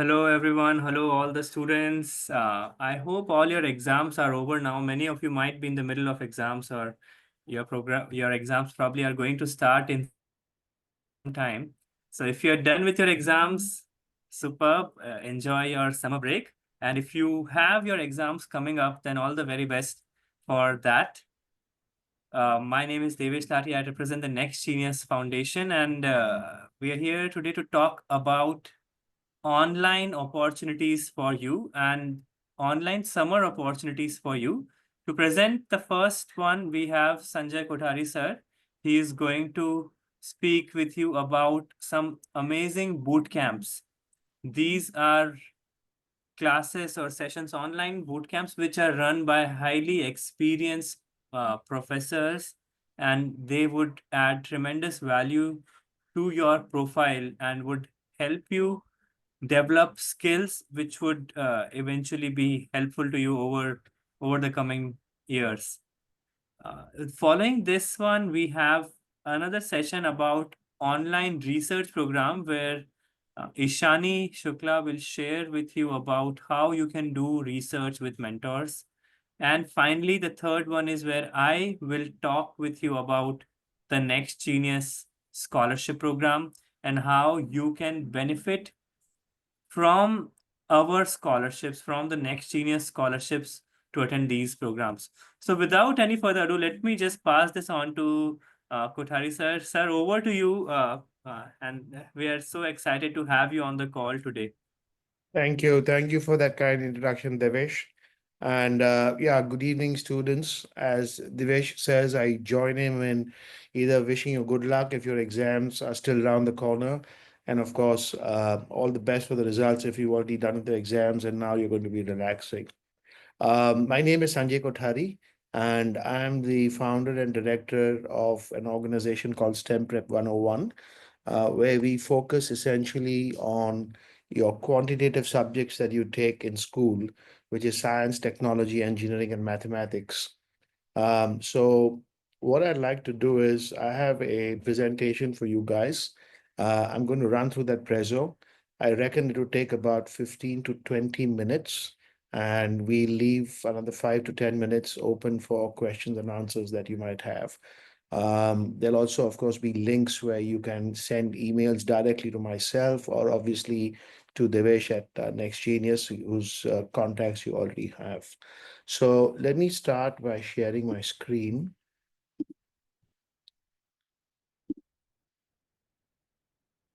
Hello, everyone. Hello, all the students. I hope all your exams are over now. Many of you might be in the middle of exams, or your exams probably are going to start in some time. So, if you're done with your exams, superb. Enjoy your summer break. And if you have your exams coming up, then all the very best for that. My name is Devesh Tati. I represent the Next Genius Foundation, and we are here today to talk about online opportunities for you and online summer opportunities for you. To present the first one, we have Sanjay Kothari sir. He is going to speak with you about some amazing boot camps. These are classes or sessions, online boot camps, which are run by highly experienced professors, and they would add tremendous value to your profile and would help you develop skills which would eventually be helpful to you over the coming years. Following this one, we have another session about online research program where Ishani Shukla will share with you about how you can do research with mentors. And finally, the third one is where I will talk with you about the Next Genius Scholarship Program and how you can benefit from our scholarships, from the Next Genius scholarships to attend these programs. So without any further ado, let me just pass this on to Kothari sir. Sir, over to you. And we are so excited to have you on the call today. Thank you. Thank you for that kind introduction, Devesh. And yeah, good evening, students. As Devesh says, I join him in either wishing you good luck if your exams are still around the corner. And of course, all the best for the results if you've already done the exams and now you're going to be relaxing. My name is Sanjay Kothari, and I'm the founder and director of an organization called STEM Prep 101, where we focus essentially on your quantitative subjects that you take in school, which is science, technology, engineering, and mathematics. So what I'd like to do is I have a presentation for you guys. I'm going to run through that preso. I reckon it will take about 15 to 20 minutes, and we leave another 5 to 10 minutes open for questions and answers that you might have. There'll also, of course, be links where you can send emails directly to myself or obviously to Devesh at Next Genius, whose contacts you already have. So let me start by sharing my screen.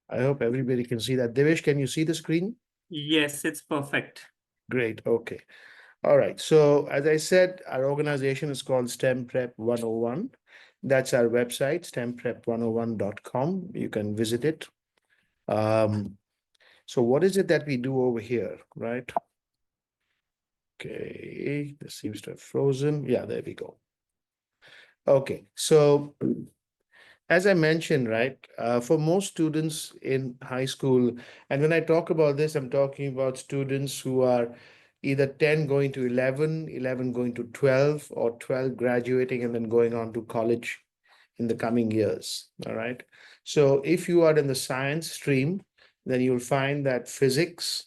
I hope everybody can see that. Devesh, can you see the screen? Yes, it's perfect. Great. Okay. All right. So as I said, our organization is called STEM Prep 101. That's our website, stemprep101.com. You can visit it. Um, so what is it that we do over here, right? Okay, this seems to have frozen. Yeah, there we go. Okay, so as I mentioned, right, for most students in high school, and when I talk about this, I'm talking about students who are either 10 going to 11, 11 going to 12, or 12 graduating and then going on to college in the coming years. All right. So if you are in the science stream, then you'll find that physics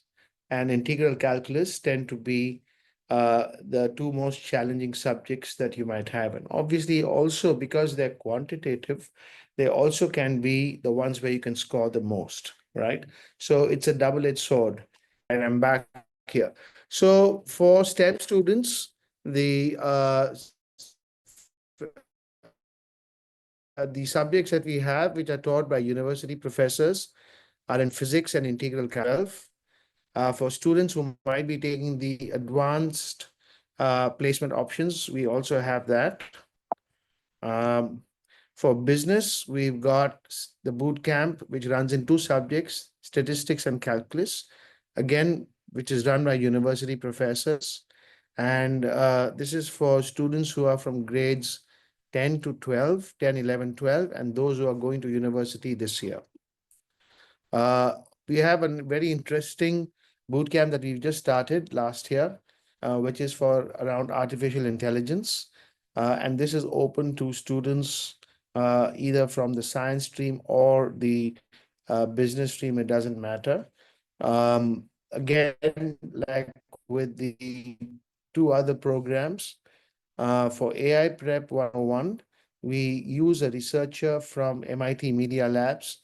and integral calculus tend to be the two most challenging subjects that you might have. And obviously, also because they're quantitative, they also can be the ones where you can score the most, right? So it's a double-edged sword. And I'm back here. So for STEM students, the subjects that we have, which are taught by university professors, are in physics and integral calculus. For students who might be taking the advanced placement options, we also have that. Um, for business, we've got the boot camp, which runs in two subjects, statistics and calculus, again, which is run by university professors. And this is for students who are from grades 10 to 12, 10, 11, 12, and those who are going to university this year. Uh, we have a very interesting boot camp that we've just started last year, which is for around artificial intelligence. And this is open to students either from the science stream or the business stream, it doesn't matter. Um, again, like with the two other programs, for AI Prep 101, we use a researcher from MIT Media Labs.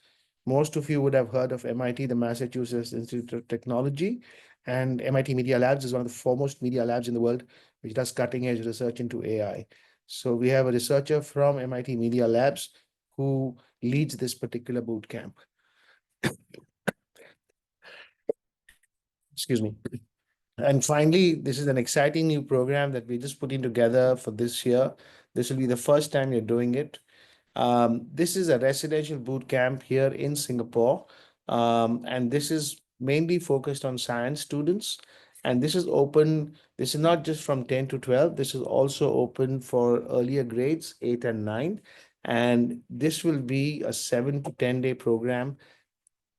Most of you would have heard of MIT, the Massachusetts Institute of Technology, and MIT Media Labs is one of the foremost media labs in the world, which does cutting edge research into AI. So we have a researcher from MIT Media Labs who leads this particular boot camp. Excuse me. And finally, this is an exciting new program that we're just putting together for this year. This will be the first time you're doing it. This is a residential boot camp here in Singapore, and this is mainly focused on science students. And this is open, this is not just from 10 to 12, this is also open for earlier grades, 8 and 9. And this will be a 7 to 10 day program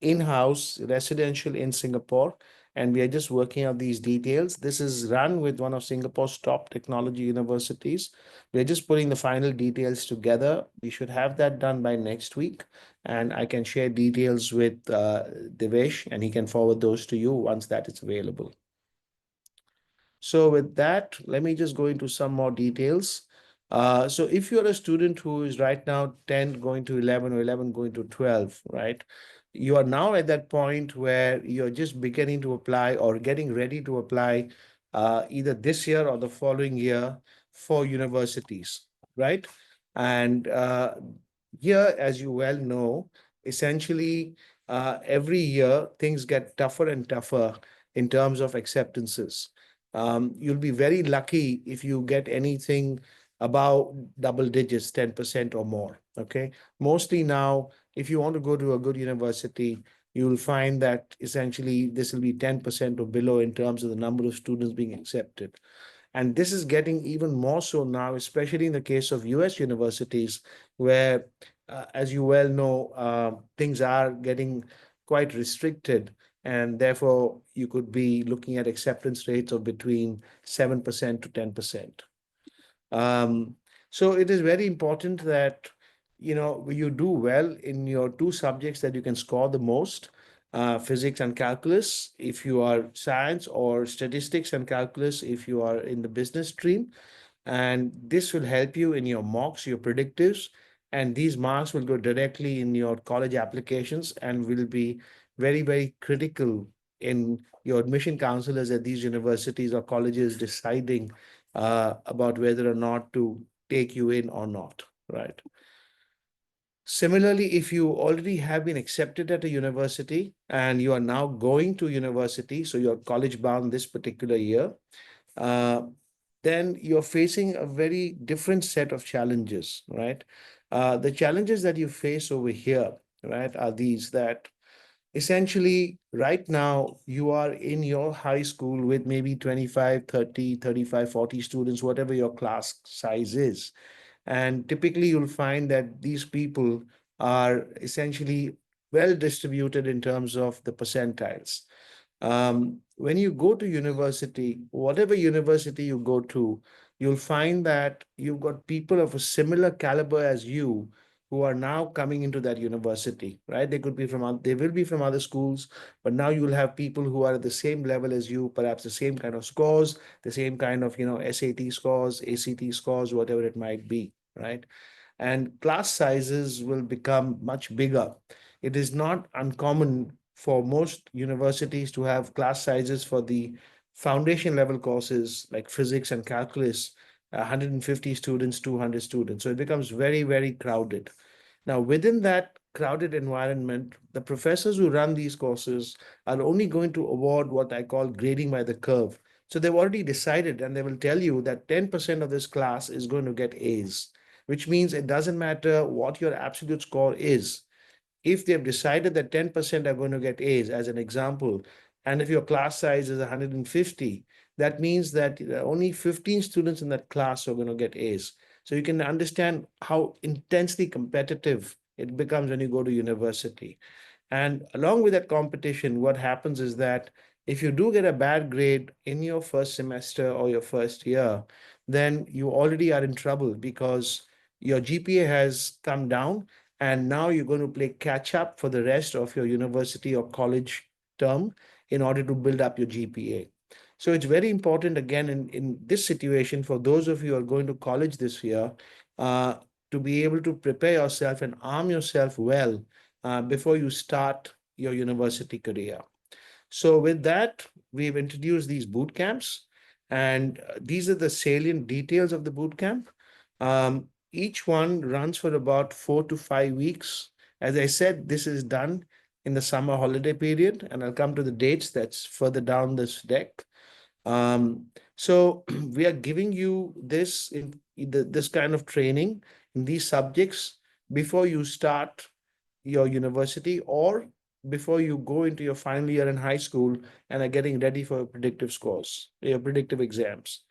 in-house residential in Singapore, and we are just working out these details. This is run with one of Singapore's top technology universities. We're just putting the final details together. We should have that done by next week, and I can share details with Devesh, and he can forward those to you once that is available. So with that, let me just go into some more details. So if you're a student who is right now 10 going to 11 or 11 going to 12, right? You are now at that point where you're just beginning to apply or getting ready to apply either this year or the following year for universities, right? And here, as you well know, essentially every year things get tougher and tougher in terms of acceptances. You'll be very lucky if you get anything about double digits, 10% or more. Okay. Mostly now, if you want to go to a good university, you'll find that essentially this will be 10% or below in terms of the number of students being accepted. And this is getting even more so now, especially in the case of US universities, where, as you well know, things are getting quite restricted. And therefore, you could be looking at acceptance rates of between 7% to 10%. Um, so it is very important that you do well in your two subjects that you can score the most, physics and calculus if you are science, or statistics and calculus if you are in the business stream. And this will help you in your mocks, your predictives, and these marks will go directly in your college applications and will be very, very critical in your admission counselors at these universities or colleges deciding about whether or not to take you in or not, right? Similarly, if you already have been accepted at a university and you are now going to university, so you're college bound this particular year, uh, then you're facing a very different set of challenges, right? The challenges that you face over here, right, are these that essentially right now you are in your high school with maybe 25, 30, 35, 40 students, whatever your class size is. And typically, you'll find that these people are essentially well distributed in terms of the percentiles. When you go to university, whatever university you go to, you'll find that you've got people of a similar caliber as you who are now coming into that university, right? They could be from, they will be from other schools, but now you'll have people who are at the same level as you, perhaps the same kind of scores, the same kind of, SAT scores, ACT scores, whatever it might be, right? And class sizes will become much bigger. It is not uncommon for most universities to have class sizes for the foundation level courses like physics and calculus, 150 students, 200 students. So it becomes very, very crowded. Now, within that crowded environment, the professors who run these courses are only going to award what I call grading by the curve. So they've already decided, and they will tell you that 10% of this class is going to get A's, which means it doesn't matter what your absolute score is. If they've decided that 10% are going to get A's, as an example, and if your class size is 150, that means that only 15 students in that class are going to get A's. So you can understand how intensely competitive it becomes when you go to university. And along with that competition, what happens is that if you do get a bad grade in your first semester or your first year, then you already are in trouble because your GPA has come down, and now you're going to play catch up for the rest of your university or college term. in order to build up your GPA. So it's very important, again, in this situation, for those of you who are going to college this year, uh, to be able to prepare yourself and arm yourself well before you start your university career. So with that, we've introduced these boot camps, and these are the salient details of the boot camp. Each one runs for about 4 to 5 weeks. As I said, this is done in the summer holiday period, and I'll come to the dates that's further down this deck. So we are giving you this kind of training in these subjects before you start your university, or before you go into your final year in high school and are getting ready for your predictive scores, your predictive exams.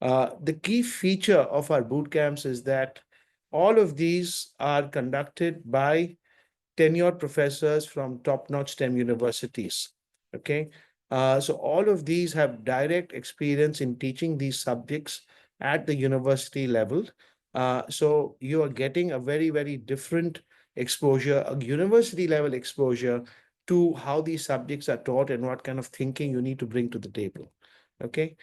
The key feature of our boot camps is that all of these are conducted by tenured professors from top-notch STEM universities. Okay. So all of these have direct experience in teaching these subjects at the university level. So you are getting a very, very different exposure, a university level exposure to how these subjects are taught and what kind of thinking you need to bring to the table. Okay.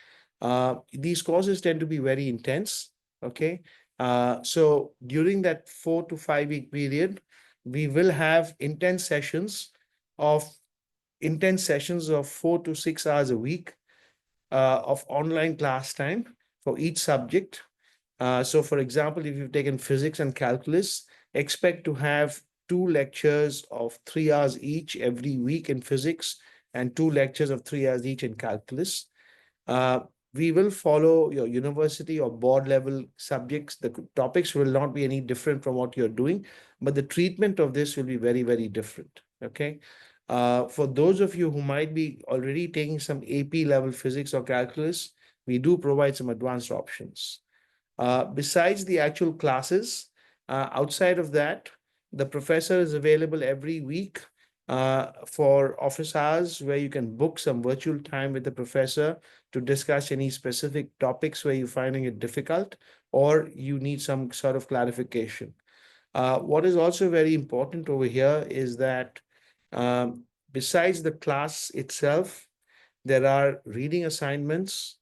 These courses tend to be very intense. Okay. So during that 4 to 5 week period, we will have of intense sessions of 4 to 6 hours a week of online class time for each subject. So for example, if you've taken physics and calculus, expect to have 2 lectures of 3 hours each every week in physics, and 2 lectures of 3 hours each in calculus. uh, we will follow your university or board level subjects. The topics will not be any different from what you're doing, but the treatment of this will be very, very different. Okay. For those of you who might be already taking some AP level physics or calculus, we do provide some advanced options. Besides the actual classes, outside of that, the professor is available every week for office hours where you can book some virtual time with the professor to discuss any specific topics where you're finding it difficult or you need some sort of clarification. What is also very important over here is that um, besides the class itself, there are reading assignments,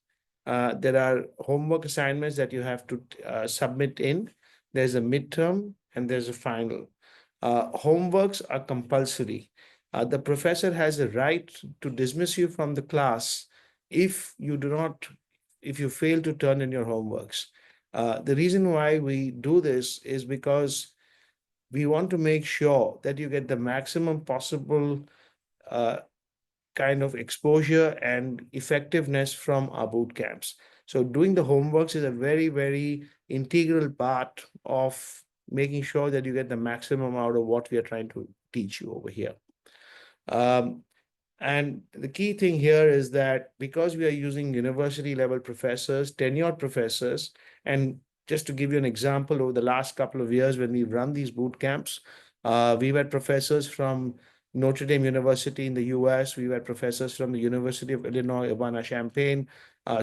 there are homework assignments that you have to submit in. There's a midterm and there's a final. Homeworks are compulsory. The professor has a right to dismiss you from the class if you do not, if you fail to turn in your homeworks. The reason why we do this is because we want to make sure that you get the maximum possible uh, kind of exposure and effectiveness from our boot camps. So doing the homeworks is a very, very integral part of making sure that you get the maximum out of what we are trying to teach you over here. Um, and the key thing here is that because we are using university level professors, tenured professors, and just to give you an example, over the last couple of years when we've run these boot camps, we've had professors from Notre Dame University in the US, we've had professors from the University of Illinois, Urbana-Champaign.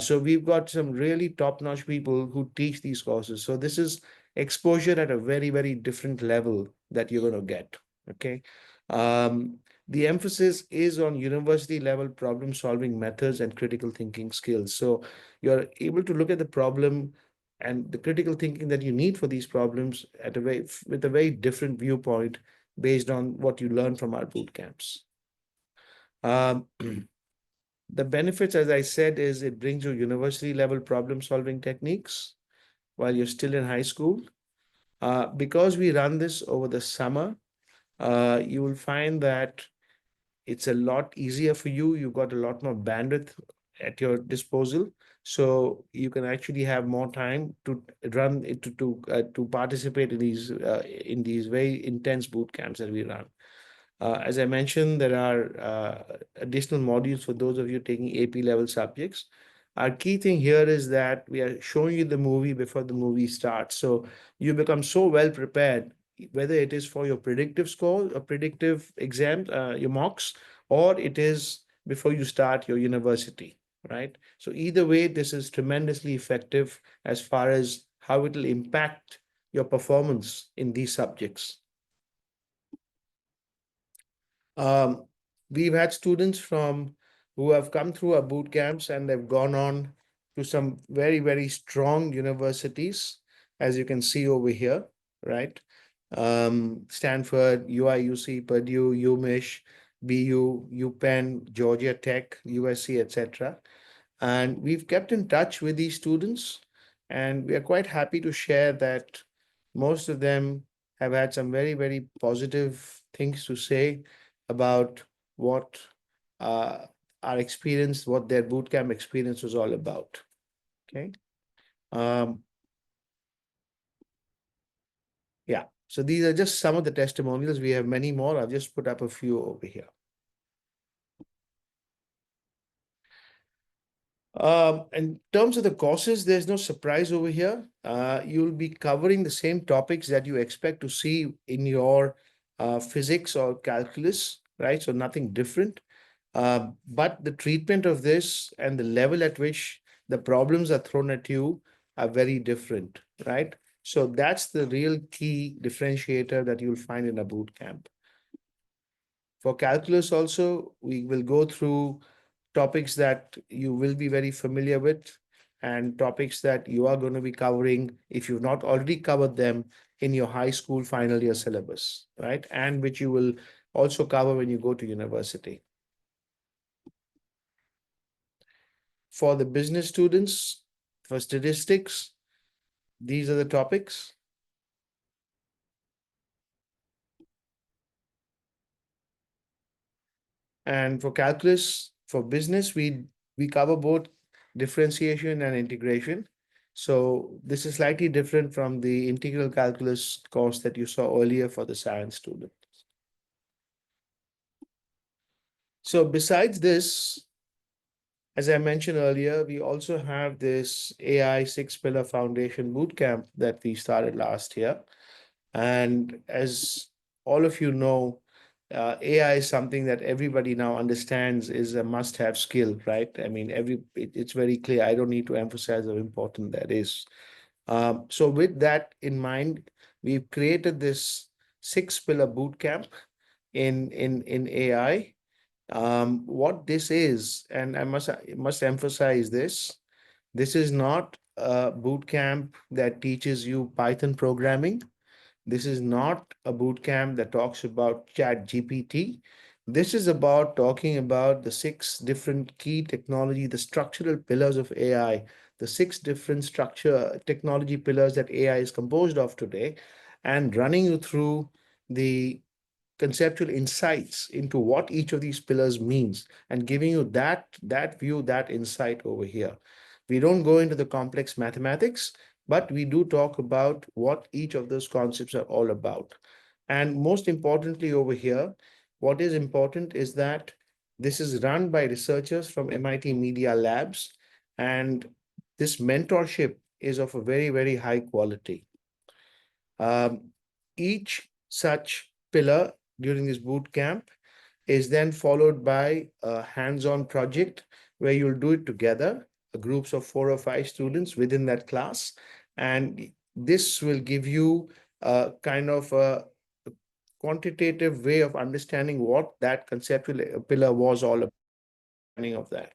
So we've got some really top-notch people who teach these courses. So this is exposure at a very, very different level that you're going to get. Okay. Um, the emphasis is on university level problem solving methods and critical thinking skills. So you're able to look at the problem and the critical thinking that you need for these problems at a very with a very different viewpoint based on what you learn from our boot camps. Um, the benefits, as I said, is it brings you university level problem solving techniques while you're still in high school. Because we run this over the summer, you will find that it's a lot easier for you. You've got a lot more bandwidth at your disposal, so you can actually have more time to run it to participate in these very intense boot camps that we run. As I mentioned, there are additional modules for those of you taking AP level subjects. Our key thing here is that we are showing you the movie before the movie starts. So you become so well prepared, whether it is for your predictive score, or predictive exam, your mocks, or it is before you start your university, right? So either way, this is tremendously effective as far as how it will impact your performance in these subjects. Um, we've had students from who have come through our boot camps and they've gone on to some very, very strong universities, as you can see over here, right? Stanford, UIUC, Purdue, UMich, BU, UPenn, Georgia Tech, USC, etc. And we've kept in touch with these students, and we are quite happy to share that most of them have had some very, very positive things to say about what uh, our experience, what their bootcamp experience was all about. Okay. Um, yeah. So these are just some of the testimonials. We have many more. I've just put up a few over here. In terms of the courses, there's no surprise over here. You'll be covering the same topics that you expect to see in your physics or calculus, right? So nothing different. But the treatment of this and the level at which the problems are thrown at you are very different, right? So that's the real key differentiator that you'll find in a boot camp. For calculus also, we will go through topics that you will be very familiar with and topics that you are going to be covering if you've not already covered them in your high school final year syllabus, right? And which you will also cover when you go to university. For the business students, for statistics, these are the topics. And for calculus, for business, we cover both differentiation and integration. So this is slightly different from the integral calculus course that you saw earlier for the science student. So besides this, as I mentioned earlier, we also have this AI six pillar foundation bootcamp that we started last year. And as all of you know, AI is something that everybody now understands is a must-have skill, right? I mean, it's very clear. I don't need to emphasize how important that is. So with that in mind, we've created this six-pillar boot camp in AI. What this is, and I must emphasize this, this is not a boot camp that teaches you Python programming. This is not a boot camp that talks about Chat GPT. This is about talking about the six different key technology, the structural pillars of AI, the six different structure technology pillars that AI is composed of today, and running you through the conceptual insights into what each of these pillars means and giving you that view, that insight over here. We don't go into the complex mathematics, but we do talk about what each of those concepts are all about. And most importantly over here, what is important is that this is run by researchers from MIT Media Labs, and this mentorship is of a very, very high quality. Each such pillar during this boot camp is then followed by a hands-on project where you'll do it together, groups of 4 or 5 students within that class. And this will give you a kind of a quantitative way of understanding what that conceptual pillar was all about, of that.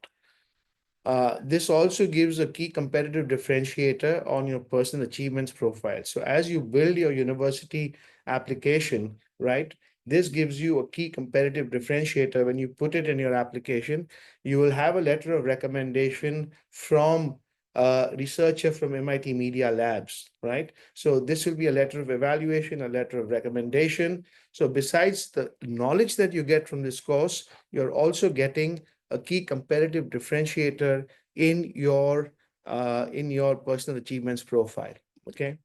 This also gives a key competitive differentiator on your personal achievements profile. So as you build your university application, right, this gives you a key competitive differentiator. When you put it in your application, you will have a letter of recommendation from a researcher from MIT Media Labs, right? So this will be a letter of evaluation, a letter of recommendation. So besides the knowledge that you get from this course, you're also getting a key competitive differentiator in your personal achievements profile. Okay.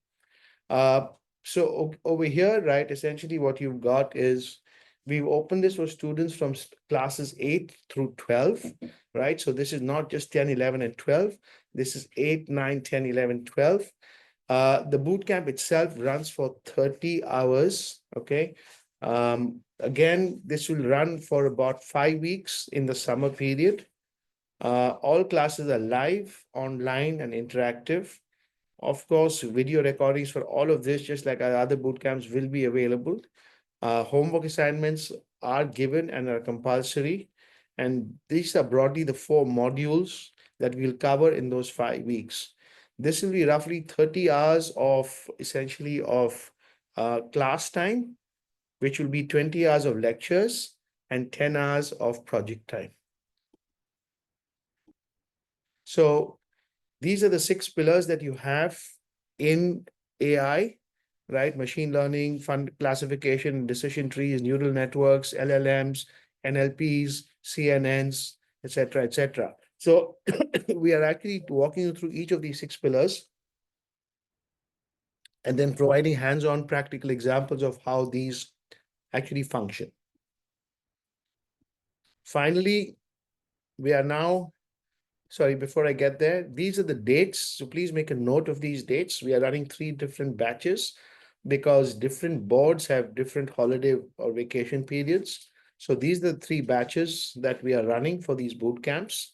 Uh, so over here, right, essentially what you've got is we've opened this for students from classes 8 through 12, right? So this is not just 10, 11, and 12. This is 8, 9, 10, 11, 12. The boot camp itself runs for 30 hours. Okay. Again, this will run for about 5 weeks in the summer period. All classes are live, online, and interactive. Of course, video recordings for all of this, just like our other boot camps, will be available. Homework assignments are given and are compulsory. And these are broadly the four modules that we'll cover in those 5 weeks. This will be roughly 30 hours of essentially of class time, which will be 20 hours of lectures and 10 hours of project time. So these are the six pillars that you have in AI, right? Machine learning, fund classification, decision trees, neural networks, LLMs, NLPs, CNNs, etc., etc. So we are actually walking you through each of these six pillars and then providing hands-on practical examples of how these actually function. Finally, we are now, sorry, before I get there, these are the dates. So please make a note of these dates. We are running 3 different batches because different boards have different holiday or vacation periods. So these are the 3 batches that we are running for these boot camps.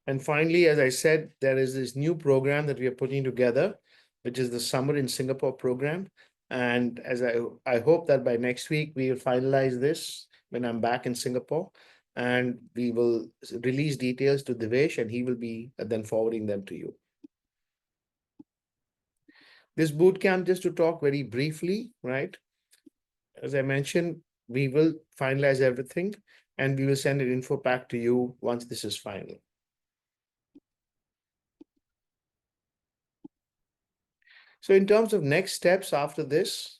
And finally, as I said, there is this new program that we are putting together, which is the Summer in Singapore program. And as I hope that by next week, we will finalize this when I'm back in Singapore. And we will release details to Devesh, and he will be then forwarding them to you. This boot camp, just to talk very briefly, right? As I mentioned, we will finalize everything and we will send an info pack to you once this is final. So in terms of next steps after this,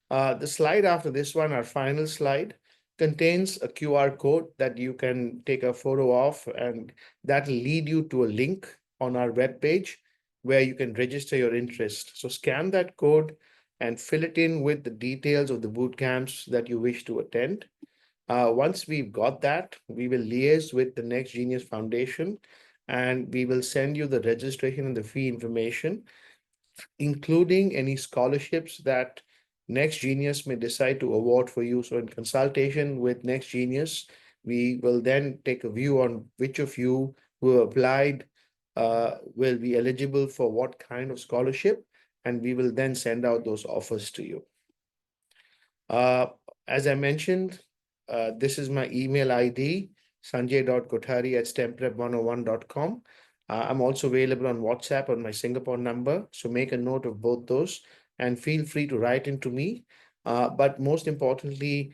the slide after this one, our final slide, contains a QR code that you can take a photo of, and that will lead you to a link on our webpage where you can register your interest. So scan that code and fill it in with the details of the boot camps that you wish to attend. Once we've got that, we will liaise with the Next Genius Foundation and we will send you the registration and the fee information, including any scholarships that Next Genius may decide to award for you. So in consultation with Next Genius, we will then take a view on which of you who applied will be eligible for what kind of scholarship, and we will then send out those offers to you. Uh, as I mentioned, this is my email ID, sanjay.kothari@stemprep101.com. I'm also available on WhatsApp on my Singapore number, so make a note of both those and feel free to write into me. But most importantly,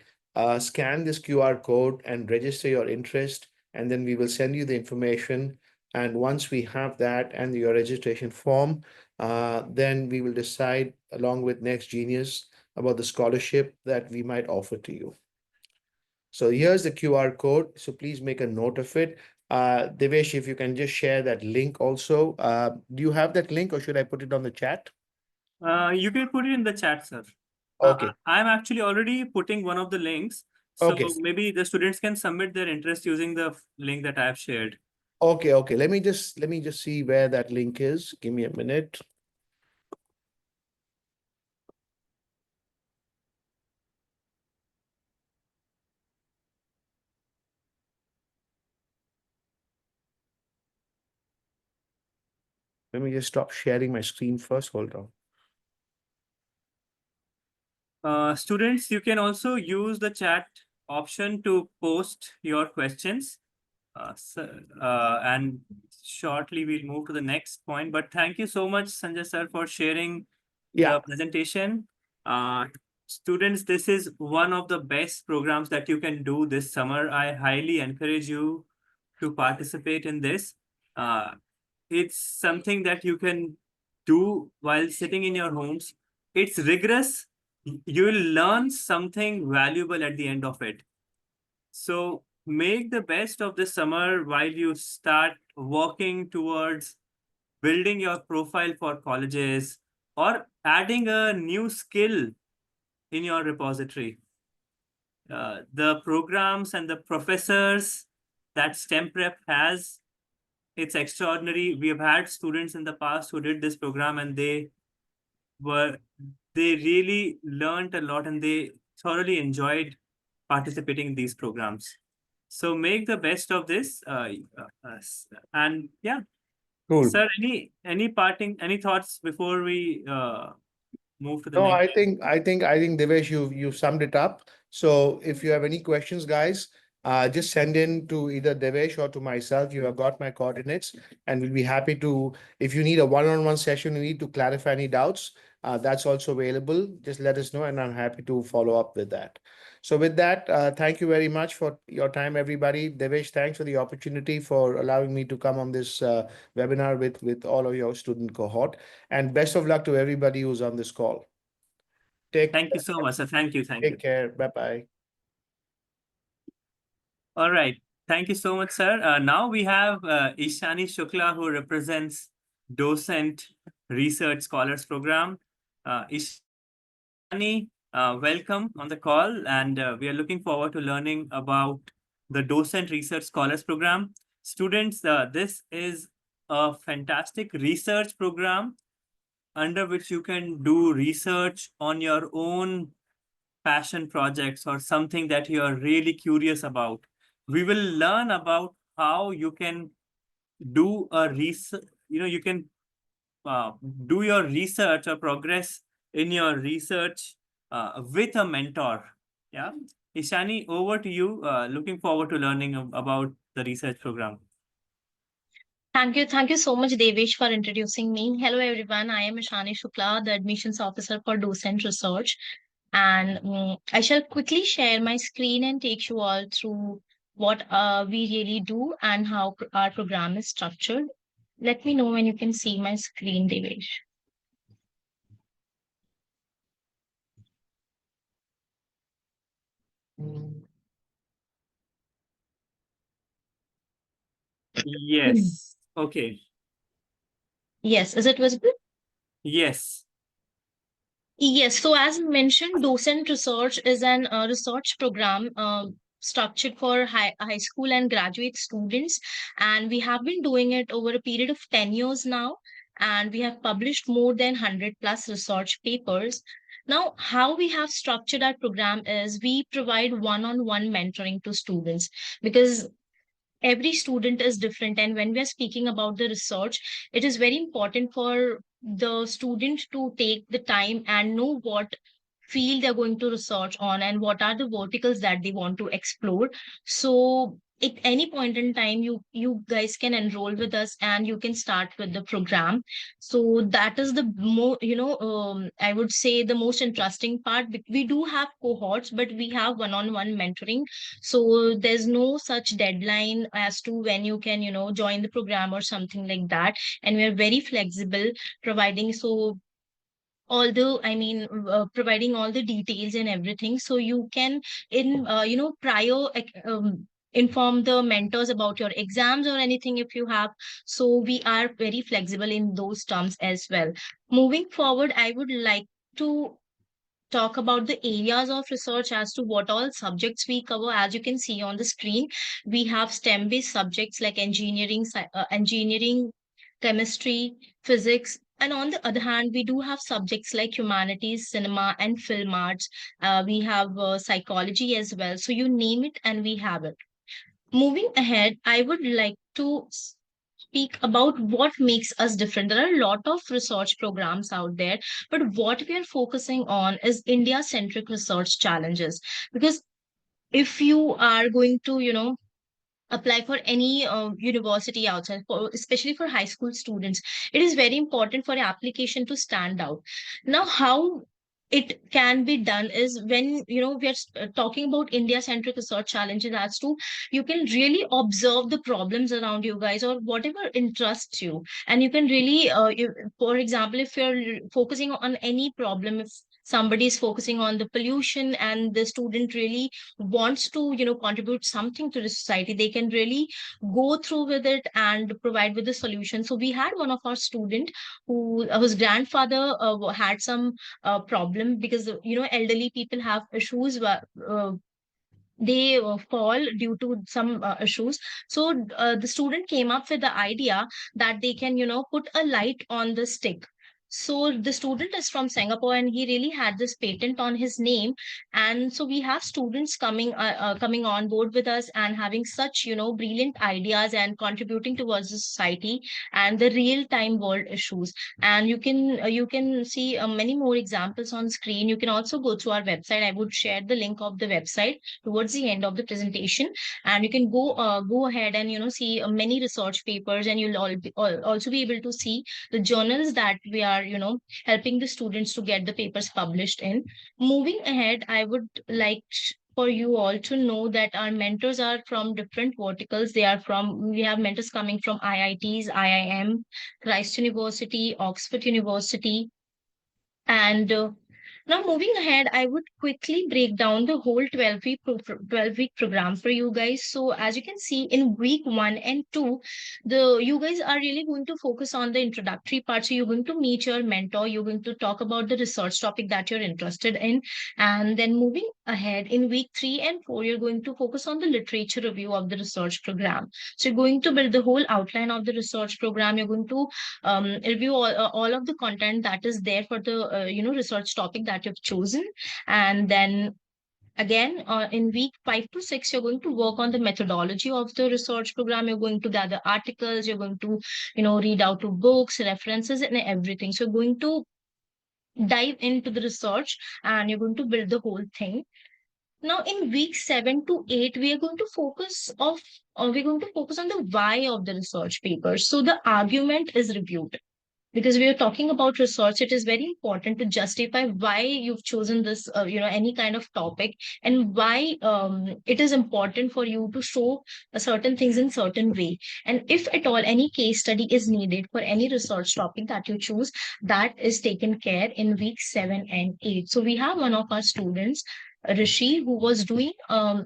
scan this QR code and register your interest, and then we will send you the information. And once we have that and your registration form, then we will decide along with Next Genius about the scholarship that we might offer to you. So here's the QR code. So please make a note of it. Devesh, if you can just share that link also. Do you have that link or should I put it on the chat? You can put it in the chat, sir. Okay. I'm actually already putting one of the links. So Okay. maybe the students can submit their interest using the link that I have shared. Okay. Okay. Let me just see where that link is. Give me a minute. Let me just stop sharing my screen first. Hold on. Students, you can also use the chat option to post your questions. And shortly we'll move to the next point. But thank you so much, Sanjay sir, for sharing Yeah. the presentation. Students, this is one of the best programs that you can do this summer. I highly encourage you to participate in this. It's something that you can do while sitting in your homes. It's rigorous. You will learn something valuable at the end of it. So make the best of this summer while you start working towards building your profile for colleges or adding a new skill in your repository. The programs and the professors that STEM Prep has, it's extraordinary. We have had students in the past who did this program and were they really learned a lot and they thoroughly enjoyed participating in these programs. So make the best of this. And yeah, Cool. sir, any thoughts before we move to the No, next? I think Devesh, you've summed it up. So if you have any questions, guys, just send in to either Devesh or to myself. You have got my coordinates, and we'll be happy to. If you need a one-on-one session, you need to clarify any doubts, that's also available. Just let us know, and I'm happy to follow up with that. So with that, thank you very much for your time, everybody. Devesh, thanks for the opportunity for allowing me to come on this webinar with all of your student cohort, and best of luck to everybody who's on this call. Take Thank you so much, sir. Thank you. Thank take you. care. Bye bye. All right. Thank you so much, sir. Now we have Ishani Shukla, who represents Docent Research Scholars Program. Ishani, welcome on the call, and we are looking forward to learning about the Docent Research Scholars Program. Students, this is a fantastic research program under which you can do research on your own passion projects or something that you are really curious about. We will learn about how you can do a research, you can uh, do your research or progress in your research with a mentor. Yeah. Ishani, over to you. Looking forward to learning about the research program. Thank you. Thank you so much, Devesh, for introducing me. Hello, everyone. I am Ishani Shukla, the admissions officer for Docent Research. And I shall quickly share my screen and take you all through what we really do and how our program is structured. Let me know when you can see my screen, Devesh. Hmm. Yes. Okay. Yes, is it visible? Yes. Yes, so as mentioned, Docent Research is an research program structured for high school and graduate students. And we have been doing it over a period of 10 years now. And we have published more than 100 plus research papers. Now, how we have structured our program is we provide one on one mentoring to students because every student is different, and when we are speaking about the research, it is very important for the student to take the time and know what field they're going to research on and what are the verticals that they want to explore. So at any point in time, you guys can enroll with us and you can start with the program. So that is the more, I would say the most interesting part. We do have cohorts, but we have one-on-one mentoring, so there's no such deadline as to when you can, join the program or something like that. And we are very flexible, providing so although I mean providing all the details and everything, so you can in prior inform the mentors about your exams or anything if you have. So we are very flexible in those terms as well. Moving forward, I would like to talk about the areas of research as to what all subjects we cover. As you can see on the screen, we have STEM based subjects like engineering, chemistry, physics. And on the other hand, we do have subjects like humanities, cinema, and film arts. We have psychology as well. So you name it, and we have it. Moving ahead, I would like to speak about what makes us different. There are a lot of research programs out there, but what we are focusing on is India centric research challenges. Because if you are going to, apply for any university outside, especially for high school students, it is very important for your application to stand out. Now, how it can be done is when we are talking about India centric research challenges, as to you can really observe the problems around you guys or whatever interests you, and you can really for example, if you're focusing on any problem, if somebody is focusing on the pollution and the student really wants to contribute something to the society, they can really go through with it and provide with the solution. So we had one of our student whose grandfather had some problem, because elderly people have issues where they fall due to some issues. So the student came up with the idea that they can put a light on the stick. So the student is from Singapore, and he really had this patent on his name. And so we have students coming on board with us and having such, brilliant ideas and contributing towards the society and the real time world issues. And you can see many more examples on screen. You can also go to our website. I would share the link of the website towards the end of the presentation, and you can go ahead and see many research papers, and you'll also be able to see the journals that we are helping the students to get the papers published in. Moving ahead, I would like for you all to know that our mentors are from different verticals. We have mentors coming from IITs, IIM, Christ University, Oxford University, and now moving ahead, I would quickly break down the whole 12-week program for you guys. So as you can see, in week 1 and 2, the you guys are really going to focus on the introductory part. So you're going to meet your mentor, you're going to talk about the research topic that you're interested in. And then moving ahead, in week 3 and 4, you're going to focus on the literature review of the research program. So you're going to build the whole outline of the research program. You're going to review all of the content that is there for the research topic that you've chosen. And then again, in week 5 to 6, you're going to work on the methodology of the research program. You're going to gather articles, you're going to read out to books, references, and everything. So you're going to dive into the research, and you're going to build the whole thing. Now in week 7 to 8, we're going to focus on the why of the research paper. So the argument is reviewed, because we are talking about research. It is very important to justify why you've chosen this any kind of topic, and why it is important for you to show certain things in certain way. And if at all any case study is needed for any research topic that you choose, that is taken care in week 7 and 8. So we have one of our students, Rishi, who was doing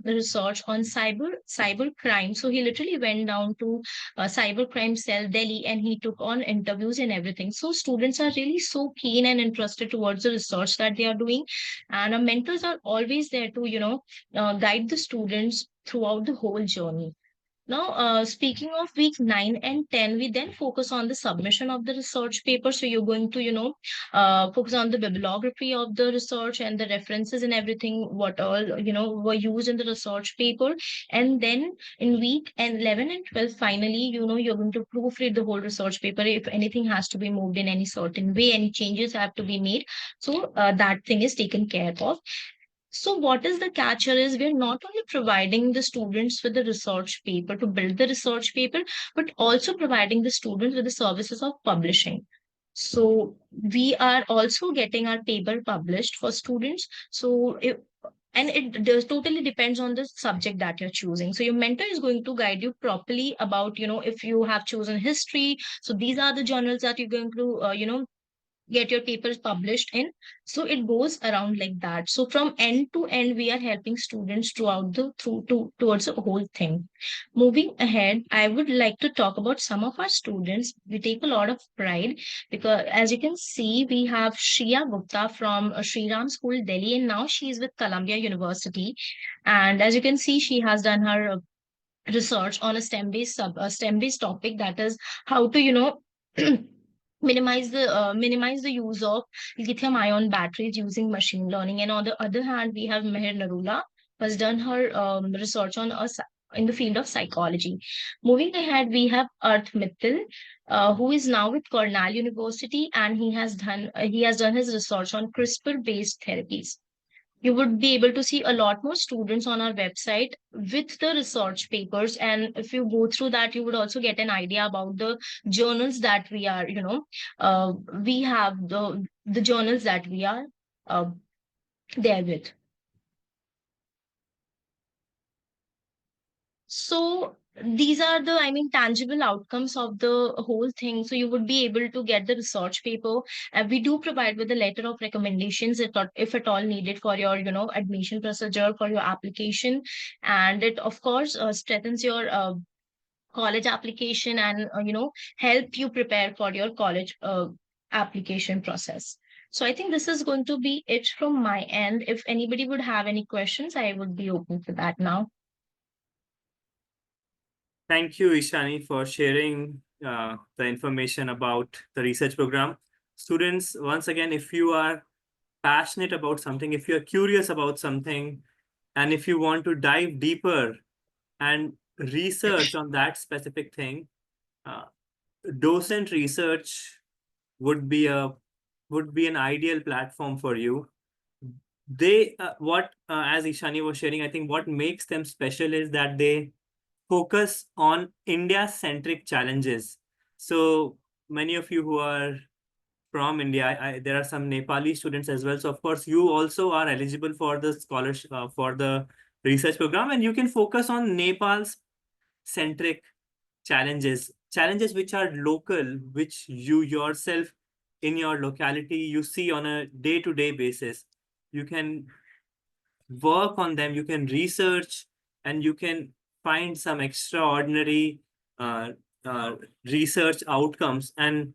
research on cyber crime. So he literally went down to cybercrime cell Delhi, and he took on interviews and everything. So students are really so keen and interested towards the research that they are doing, and our mentors are always there to guide the students throughout the whole journey. Now, speaking of week 9 and 10, we then focus on the submission of the research paper. So you're going to, focus on the bibliography of the research and the references and everything, what all, were used in the research paper. And then in week 11 and 12, finally, you're going to proofread the whole research paper. If anything has to be moved in any certain way, any changes have to be made. So that thing is taken care of. So what is the catch here is, we're not only providing the students with the research paper to build the research paper, but also providing the students with the services of publishing. So we are also getting our paper published for students. And it does totally depends on the subject that you're choosing. So your mentor is going to guide you properly about, if you have chosen history, so these are the journals that you're going to, get your papers published in. So it goes around like that. So from end to end, we are helping students throughout the through to towards the whole thing. Moving ahead, I would like to talk about some of our students. We take a lot of pride, because as you can see, we have Shriya Gupta from Sri Ram School, Delhi, and now she is with Columbia University. And as you can see, she has done her research on a STEM based topic, that is how to minimize the use of lithium ion batteries using machine learning. And on the other hand, we have Meher Narula, who has done her research on in the field of psychology. Moving ahead, we have Arth Mittal, who is now with Cornell University, and he has done his research on CRISPR based therapies. You would be able to see a lot more students on our website with the research papers. And if you go through that, you would also get an idea about the journals that we are, we have the journals that we are uh, there with. So these are the, I mean, tangible outcomes of the whole thing. So you would be able to get the research paper. And we do provide with a letter of recommendations, if at all needed for your, admission procedure for your application. And it, of course, strengthens your college application, and, help you prepare for your college application process. So I think this is going to be it from my end. If anybody would have any questions, I would be open for that now. Thank you, Ishani, for sharing the information about the research program. students, once again, if you are passionate about something, if you're curious about something, and if you want to dive deeper and research on that specific thing, uh, docent research would be a would be an ideal platform for you. They what As Ishani was sharing, I think what makes them special is that they focus on India centric challenges. So many of you who are from India, there are some Nepali students as well. So of course, you also are eligible for the scholarship for the research program, and you can focus on Nepal's centric challenges which are local, which you yourself in your locality you see on a day-to-day basis. You can work on them, you can research, and you can find some extraordinary uh, uh, research outcomes. And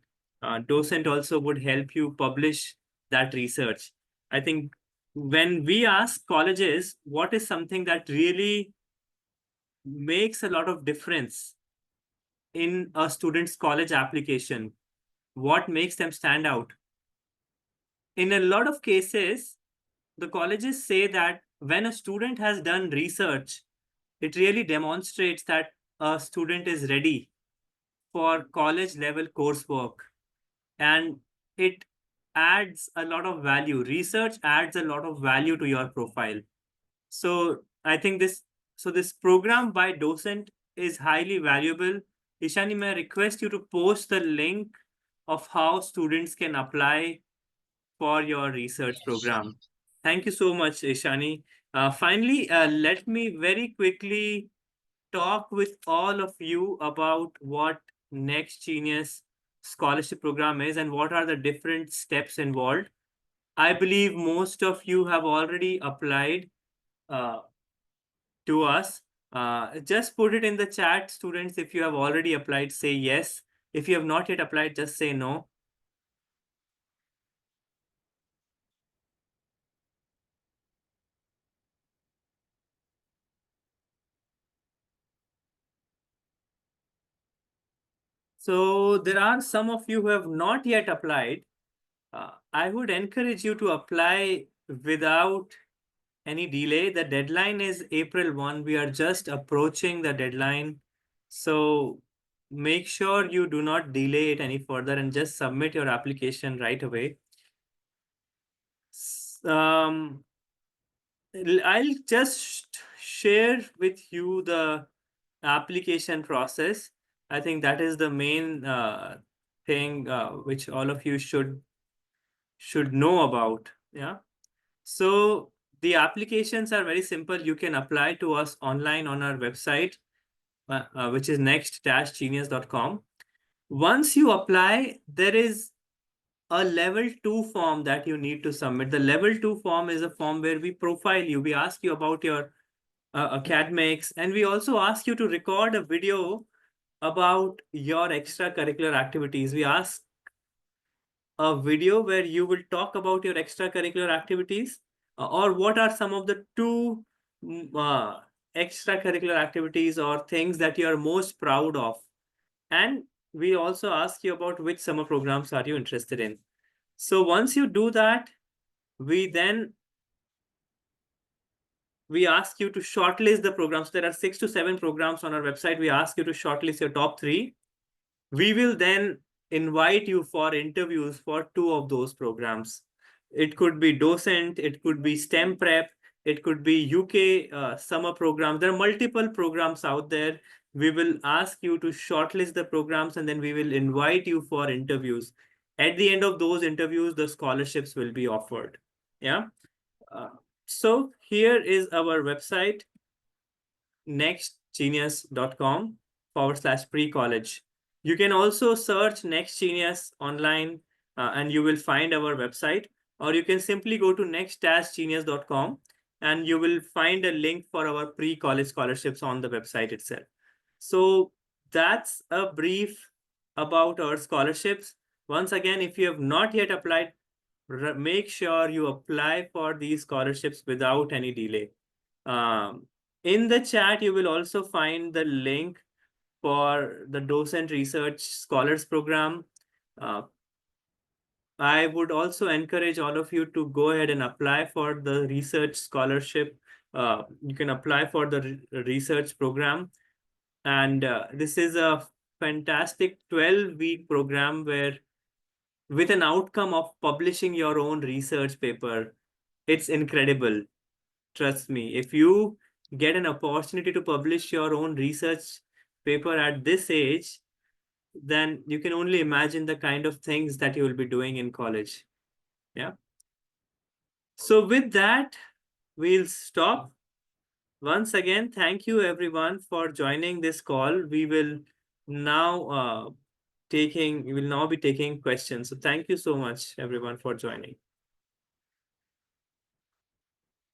docent also would help you publish that research. I think when we ask colleges what is something that really makes a lot of difference in a student's college application, what makes them stand out, in a lot of cases the colleges say that when a student has done research, it really demonstrates that a student is ready for college level coursework, and it adds a lot of value. Research adds a lot of value to your profile. So I think this program by docent is highly valuable. Ishani, may I request you to post the link of how students can apply for your research program. Thank you so much, Ishani. Finally, let me very quickly talk with all of you about what Next Genius scholarship program is and what are the different steps involved. I believe most of you have already applied uh, to us. Just put it in the chat, students. If you have already applied, say yes. If you have not yet applied, just say no. So there are some of you who have not yet applied. I would encourage you to apply without any delay. The deadline is April 1. We are just approaching the deadline. So make sure you do not delay it any further and just submit your application right away. Um, I'll just share with you the application process. I think that is the main thing which all of you should know about. Yeah. So the applications are very simple. You can apply to us online on our website, which is next-genius.com. Once you apply, there is a level 2 form that you need to submit. The level 2 form is a form where we profile you. We ask you about your academics, and we also ask you to record a video about your extracurricular activities. We ask a video where you will talk about your extracurricular activities, or what are some of the two extracurricular activities or things that you are most proud of. And we also ask you about which summer programs are you interested in. So once you do that, we then we ask you to shortlist the programs. There are 6 to 7 programs on our website. We ask you to shortlist your top 3. We will then invite you for interviews for 2 of those programs. It could be docent, it could be STEM prep, it could be UK summer programs. There are multiple programs out there. We will ask you to shortlist the programs, and then we will invite you for interviews. At the end of those interviews, the scholarships will be offered. Yeah. Uh, so here is our website, nextgenius.com/pre-college. You can also search Next Genius online and you will find our website, or you can simply go to next-genius.com and you will find a link for our pre-college scholarships on the website itself. So that's a brief about our scholarships. Once again, if you have not yet applied, make sure you apply for these scholarships without any delay. Um, in the chat, you will also find the link for the Docent Research Scholars Program. Uh, I would also encourage all of you to go ahead and apply for the research scholarship. You can apply for the research program. And this is a fantastic 12-week program where, with an outcome of publishing your own research paper, it's incredible. Trust me, if you get an opportunity to publish your own research paper at this age, then you can only imagine the kind of things that you will be doing in college. Yeah. So with that, we'll stop. Once again, thank you everyone for joining this call. Now we will now be taking questions. So thank you so much everyone for joining.